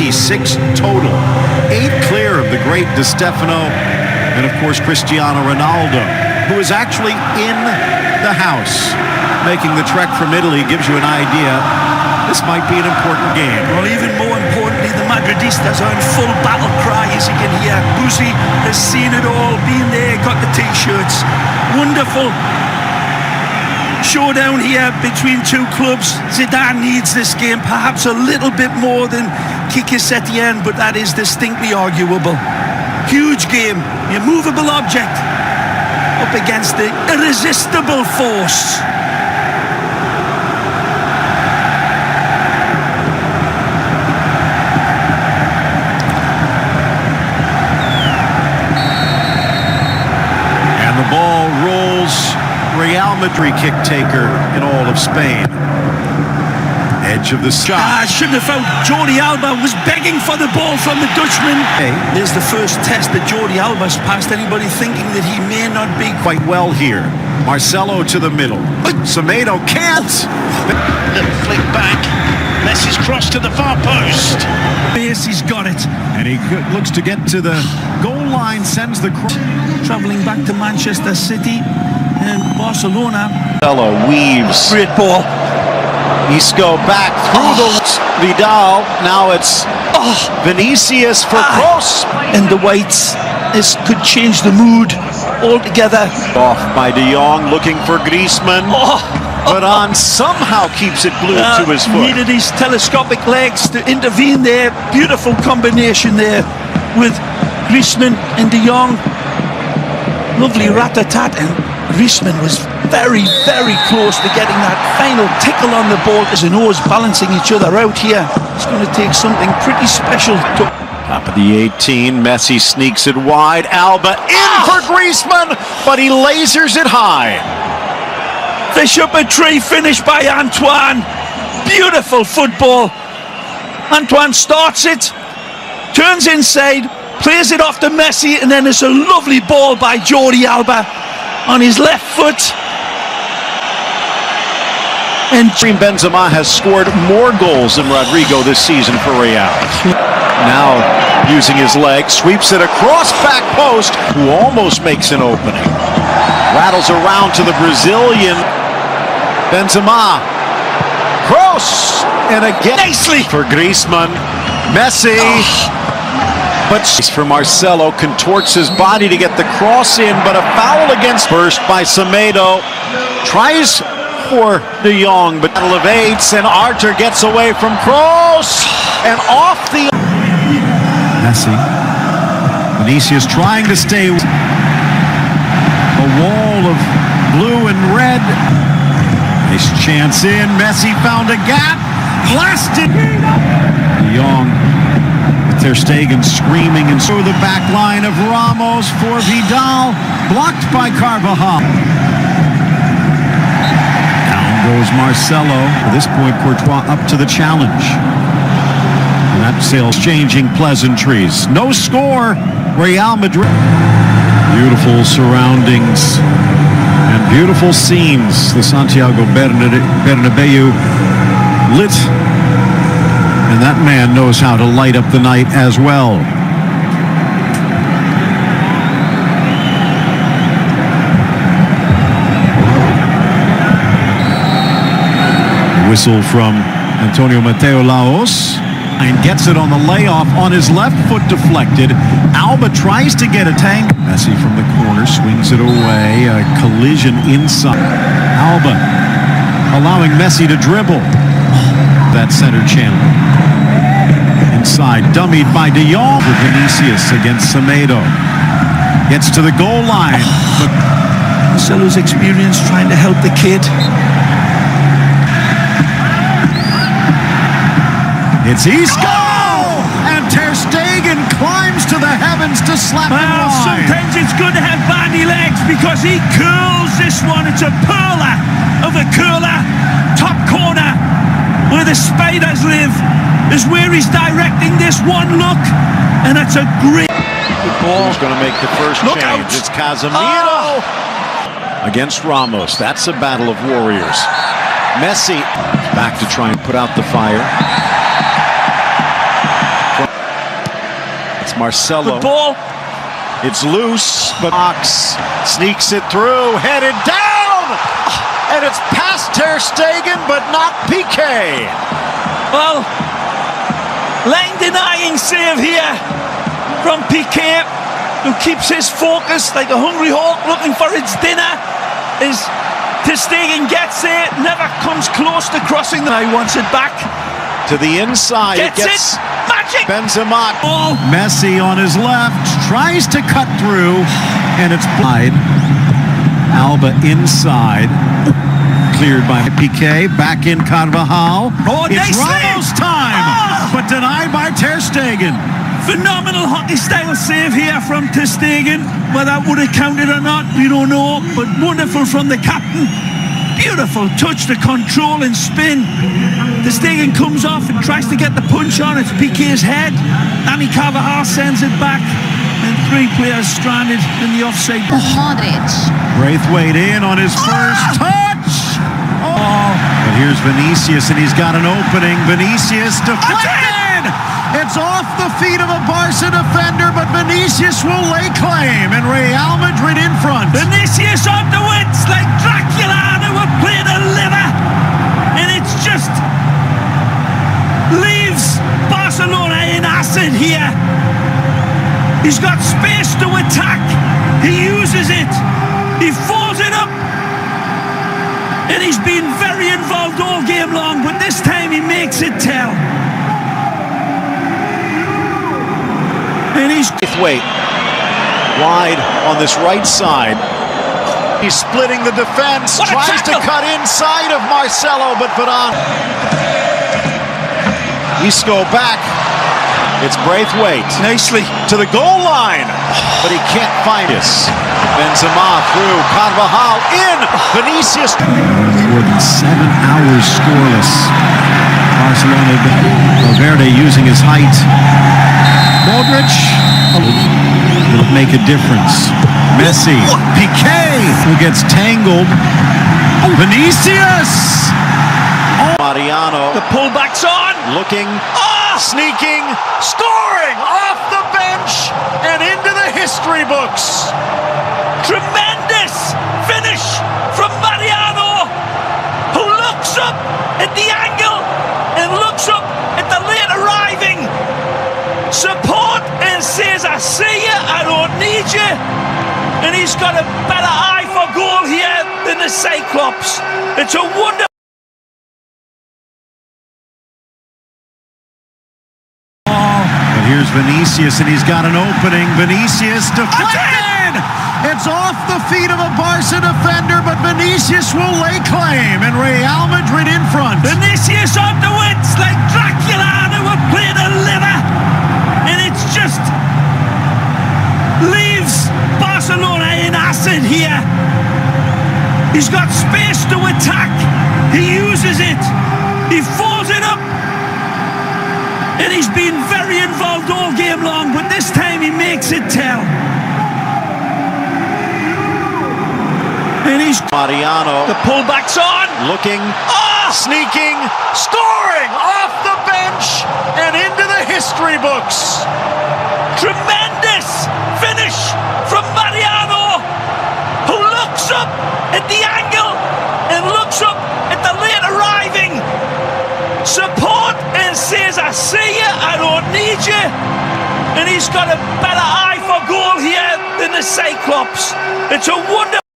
26 total, 8 clear of the great Di Stefano, and of course Cristiano Ronaldo, who is actually in the house. Making the trek from Italy gives you an idea. This might be an important game. Well, even more importantly, the Madridistas are in full battle cry, as you can hear. Buzi has seen it all, been there, got the T-shirts. Wonderful showdown here between two clubs. Zidane needs this game perhaps a little bit more than Quique Setien, but that is distinctly arguable. Huge game, the immovable object up against the irresistible force. And the ball rolls. Real Madrid kick taker in all of Spain. Edge of the shot. I shouldn't have found Jordi Alba was begging for the ball from the Dutchman. Hey. There's the first test that Jordi Alba's passed anybody thinking that he may not be Quite well here. Marcelo to the middle. Semedo can't. Little flick back. Messi's cross to the far post. base. He's got it. And he looks to get to the goal line, sends the cross. Travelling back to Manchester City and Barcelona. Marcelo weaves. Great ball. Isco back through the Vidal. Now it's Vinicius for cross. And the whites. This could change the mood altogether. Off by De Jong, looking for Griezmann. But on somehow keeps it glued to his foot. Needed his telescopic legs to intervene there. Beautiful combination there with Griezmann and De Jong. Lovely rat-a-tat, and Griezmann was very, very close to getting that final tickle on the ball as an O's balancing each other out here. It's going to take something pretty special to... Top of the 18, Messi sneaks it wide. Alba in for Griezmann, but he lasers it high. Fish up a tree, finished by Antoine. Beautiful football. Antoine starts it, turns inside, plays it off to Messi, and then it's a lovely ball by Jordi Alba on his left foot. And Benzema has scored more goals than Rodrigo this season for Real. Now using his leg, sweeps it across back post, who almost makes an opening. Rattles around to the Brazilian. Benzema. Cross! And again nicely for Griezmann. Messi. But for Marcelo, contorts his body to get the cross in, but a foul against first by Semedo. Tries for De Jong, but elevates, and Arthur gets away from cross and off the... Messi. Vinicius trying to stay. A wall of blue and red. Nice chance in. Messi found a gap. Blasted. De Jong. Ter Stegen screaming and through the back line of Ramos for Vidal, blocked by Carvajal. Down goes Marcelo. At this point, Courtois up to the challenge. And that sails changing pleasantries. No score, Real Madrid. Beautiful surroundings and beautiful scenes. The Santiago Bernabeu lit. And that man knows how to light up the night as well. Whistle from Antonio Mateo Laos. And gets it on the layoff on his left foot deflected. Alba tries to get a tank. Messi from the corner swings it away. A collision inside. Alba allowing Messi to dribble that center channel. Inside, dummied by De Jong for Vinicius against Semedo. Gets to the goal line. But Marcelo's experience trying to help the kid. It's Isco! And Ter Stegen climbs to the heavens to slap it Well, wide. sometimes it's good to have bandy legs because he curls this one. It's a perler of a curler. Top corner where the spiders live is where he's directing this one look. And it's a great ball. Who's going to make the first Look change? out. It's Casemiro against Ramos. That's a battle of warriors. Messi back to try and put out the fire. Marcelo. Good ball. It's loose, but Ox sneaks it through, headed down! And it's past Ter Stegen, but not Piqué. Well, line-denying save here from Piqué, who keeps his focus like a hungry hawk looking for its dinner. As Ter Stegen gets it, never comes close to crossing the line. Wants it back. To the inside, Gets it. Magic! Benzema. Oh. Messi on his left, tries to cut through, and it's wide. Alba inside. Cleared by Piqué, back in Carvajal. Oh, it's nice Ramos save. time, but denied by Ter Stegen. Phenomenal hockey-style save here from Ter Stegen. Whether that would have counted or not, we don't know. But wonderful from the captain. Beautiful touch to control and spin. Ter Stegen comes off and tries to get the punch on. It's Piqué's head. Dani Carvajal sends it back. And three players stranded in the offside. Madrid. Braithwaite in on his first touch. Oh. But here's Vinicius, and he's got an opening. Vinicius deflected. It's off the feet of a Barca defender, but Vinicius will lay claim, and Real Madrid in front. Vinicius on the wins like Dracula, who were playing a liver. And it's just leaves Barcelona in acid here. He's got space to attack. He uses it. He folds it up. And he's been very involved all game long, but this time he makes it tell. And he's Braithwaite wide on this right side. He's splitting the defense, What a tries to tackle! cut inside of Marcelo, but Varane. Isco back. It's Braithwaite nicely to the goal line, but he can't find us. Benzema through, Carvajal in, Vinicius. More than 7 hours scoreless. Barcelona, Valverde using his height. Modric will it make a difference? Messi, Piqué, who gets tangled. Vinicius! Mariano. the pullback's on. Looking, sneaking, scoring off the bench and into the history books. Tremendous finish from Mariano, who looks up at the angle and looks up at the late arriving support and says, I see you, I don't need you. And he's got a better eye for goal here than the Cyclops. It's a wonderful. But here's Vinicius, and he's got an opening. Vinicius deflected! It's off the feet of a Barca defender, but Vinicius will lay claim, and Real Madrid in front. Vinicius on the wins like Dracula, who were playing a liver. And it's just leaves Barcelona in acid here. He's got space to attack. He uses it. He folds it up. And he's been very involved all game long, but this time he makes it tell. And he's Mariano. the pullback's on. Looking, sneaking, scoring off the bench and into the history books. Tremendous finish from Mariano, who looks up at the angle and looks up at the late arriving support and says, I see you, I don't need you. And he's got a better eye for goal here than the Cyclops. It's a wonderful.